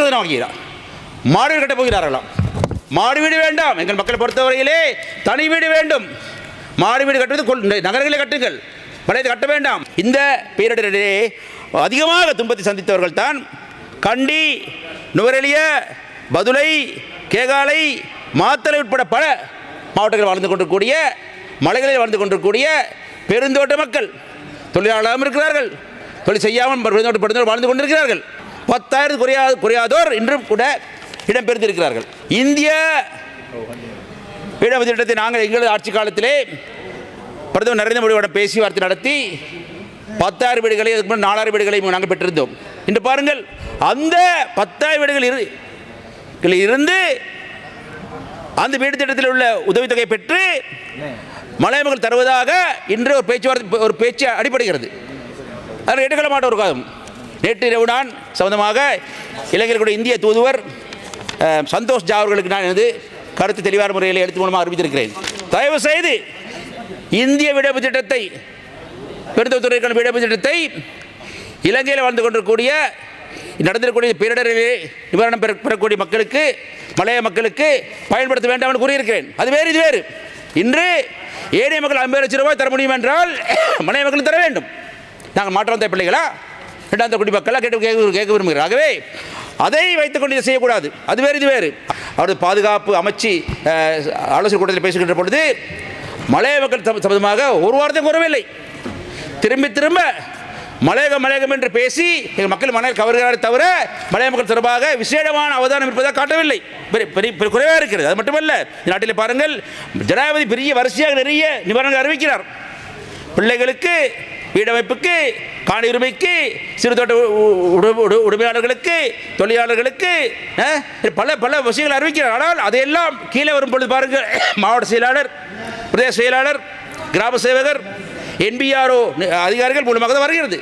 சதனம் ஆகிறார். மாடு வீடு கட்டப் போகிறார்களாம். மாடு வீடு வேண்டாம், எங்கள் மக்களை பொறுத்தவரையிலே தனி வீடு வேண்டும். மாடு வீடு கட்டுவது நகரங்களை கட்டுங்கள், பழையது கட்ட வேண்டாம். இந்த பேரிடரிலே அதிகமாக துன்பத்தை சந்தித்தவர்கள் தான் கண்டி, நுவரெலிய, பதுளை, கேகாலை, மாத்தளை உட்பட பல மாவட்டங்களில் வாழ்ந்து கொண்டிருக்கக்கூடிய, மலைகளில் வாழ்ந்து கொண்டிருக்கக்கூடிய பெருந்தோட்ட மக்கள். தொழிலாளர்களும் இருக்கிறார்கள், தொழில் செய்யாமல் பெருந்தோட்ட வாழ்ந்து கொண்டிருக்கிறார்கள். 10,000 குறையாதோர் இன்றும் கூட இடம்பெயர்ந்திருக்கிறார்கள். இந்திய வீடமைப்பு திட்டத்தை நாங்கள் எங்களது ஆட்சி காலத்திலே பிரதமர் நரேந்திர மோடியோட பேச்சுவார்த்தை நடத்தி 10,000 வீடுகளை, அதுக்கு முன்னாடி 4,000 வீடுகளை நாங்கள் பெற்றிருந்தோம். இன்று பாருங்கள், அந்த 10,000 வீடுகளில் இருந்து அந்த வீடு திட்டத்தில் உள்ள உதவித்தொகையை பெற்று மலை மக்கள் தருவதாக இன்று ஒரு பேச்சு அடிபடுகிறது. அதில் ஏற்றுக்கொள்ள மாட்ட ஒரு காலம். நேற்று இரவு நான் சம்பந்தமாக இலங்கையில் இந்திய தூதுவர் சந்தோஷ் ஜா அவர்களுக்கு நான் எனது கருத்து தெளிவான முறையில் எழுத்து மூலமாக அறிவித்திருக்கிறேன். தயவு செய்து இந்திய வீடமைப்பு திட்டத்தை, பெருந்தொகைக்கான வீடமைப்பு திட்டத்தை இலங்கையில் வாழ்ந்து கொண்டிருக்கக்கூடிய நடந்திருக்கக்கூடிய பேரிடரிலே நிவாரணம் பெறக்கூடிய மக்களுக்கு, மலைய மக்களுக்கு பயன்படுத்த வேண்டாம் என்று கூறியிருக்கிறேன். அது வேறு, இது வேறு. இன்று ஏழை மக்கள் 50 லட்சம் ரூபாய் தர முடியும் என்றால் மலைய மக்கள் தர வேண்டும். நாங்கள் மாற்றாந்த பிள்ளைகளா, இரண்டாந்த குடிமக்களா கேட்க விரும்புகிறோம். ஆகவே அதை வைத்துக்கொண்டு இதை செய்யக்கூடாது. அது வேறு, இது வேறு. அவரது பாதுகாப்பு அமைச்சு ஆலோசனை கூட்டத்தில் பேசுகின்ற பொழுது மலைய மக்கள் சம்பந்தமாக ஒரு வார்த்தை கூறவில்லை. திரும்ப திரும்ப மலையகம் என்று பேசி எங்கள் மக்கள் மலையில் கவர்கிறார் தவிர மலைய மக்கள் தொடர்பாக விசேடமான அவதானம் இருப்பதாக காட்டவில்லை. குறைவாக இருக்கிறது. அது மட்டுமல்ல, இந்த நாட்டில் பாருங்கள், ஜனாதிபதி பெரிய வரிசையாக நிறைய நிவாரணங்கள் அறிவிக்கிறார். பிள்ளைகளுக்கு, வீடமைப்புக்கு, காணி உரிமைக்கு, சிறுதோட்ட உரிமையாளர்களுக்கு, தொழிலாளர்களுக்கு பல பல விஷயங்கள் அறிவிக்கிறார். ஆனால் அதையெல்லாம் கீழே வரும் பொழுது பாருங்கள், மாவட்ட செயலாளர், பிரதேச செயலாளர், கிராம சேவகர், NBRO அதிகாரிகள் மூலமாக தான் வருகிறது.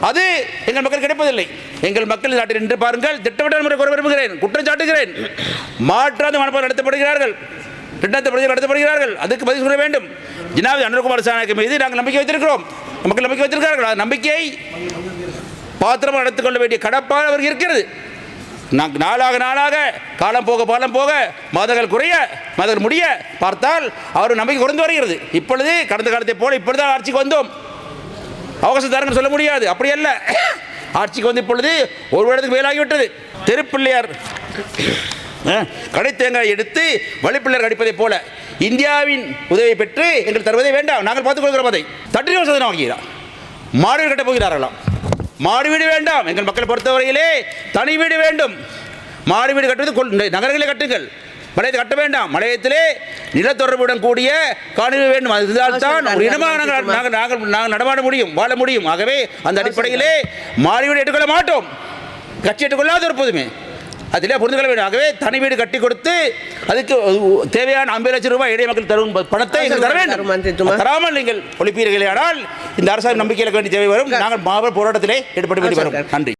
அது எங்கள் மக்கள் கிடைப்பதில்லை. எங்கள் மக்கள் நாட்டில் நின்று பாருங்கள், திட்டமிட்ட முறை குறை விரும்புகிறேன், குற்றம் சாட்டுகிறேன். மாற்றாத மனப்பால் நடத்தப்படுகிறார்கள், நடத்தப்படுகிறார்கள். அதுக்கு பதில் சொல்ல வேண்டும். ஜனாதிபதி அனுரகுமார் திசாநாயக்க மீது நாங்கள் நம்பிக்கை வைத்திருக்கிறோம், மக்கள் நம்பிக்கை வைத்திருக்கிறார்கள். அந்த நம்பிக்கையை பாத்திரமாக நடத்திக் கொள்ள வேண்டிய கடப்பாடு அவருக்கு இருக்கிறது. நாளாக காலம் போக மாதங்கள் குறைய, மாதங்கள் முடிய பார்த்தால் அவர் நம்பிக்கை குறைந்து வருகிறது. இப்பொழுது கடந்த காலத்தை போல இப்பொழுதுதான் ஆட்சிக்கு வந்தோம், அவகாசம் தாருங்கள் சொல்ல முடியாது. அப்படி அல்ல, ஆட்சிக்கு வந்து இப்பொழுது ஒரு வருடத்துக்கு மேலாகிவிட்டது. தெருப்பிள்ளையார் கடை தேங்காய் எடுத்து வழிப்பிள்ளையர் அடிப்பதைப் போல இந்தியாவின் உதவியை பெற்று எங்கள் தருவதை வேண்டாம், நாங்கள் பார்த்துக் கொள்கிறோம். அதை 30 சதனம் ஆகிறார். மாடு வீடு கட்டப் போகிறார்களாம். மாடு வீடு வேண்டாம், எங்கள் மக்களை பொறுத்தவரையிலே தனி வீடு வேண்டும். மாடு வீடு கட்டுவது நகரங்களை கட்டுங்கள், மலையத்தை கட்ட வேண்டாம். மலையத்திலே நிலத்தொடர்புடன் கூடிய காணி வேண்டும். அதுதான் தான் ஒரு இனமாக நாங்கள் நடமாட முடியும், வாழ முடியும். ஆகவே அந்த அடிப்படையிலே மாடு வீடு ஏற்றுக்கொள்ள மாட்டோம், கட்சி ஏற்றுக்கொள்ளாத இருப்பதுமே அதிலே புரிந்து கொள்ள வேண்டும். ஆகவே தனி வீடு கட்டி கொடுத்து அதுக்கு தேவையான 50 லட்சம் ரூபாய் ஏழை மக்கள் தரும் பணத்தை தர வேண்டும். தராமல் நீங்கள் ஒழிப்பீர்களே ஆனால் இந்த அரசாங்கம் நம்பிக்கை இழக்க வேண்டிய தேவை வரும். நாங்கள் மாபெரும் போராட்டத்திலே ஈடுபட வேண்டி வரும். நன்றி.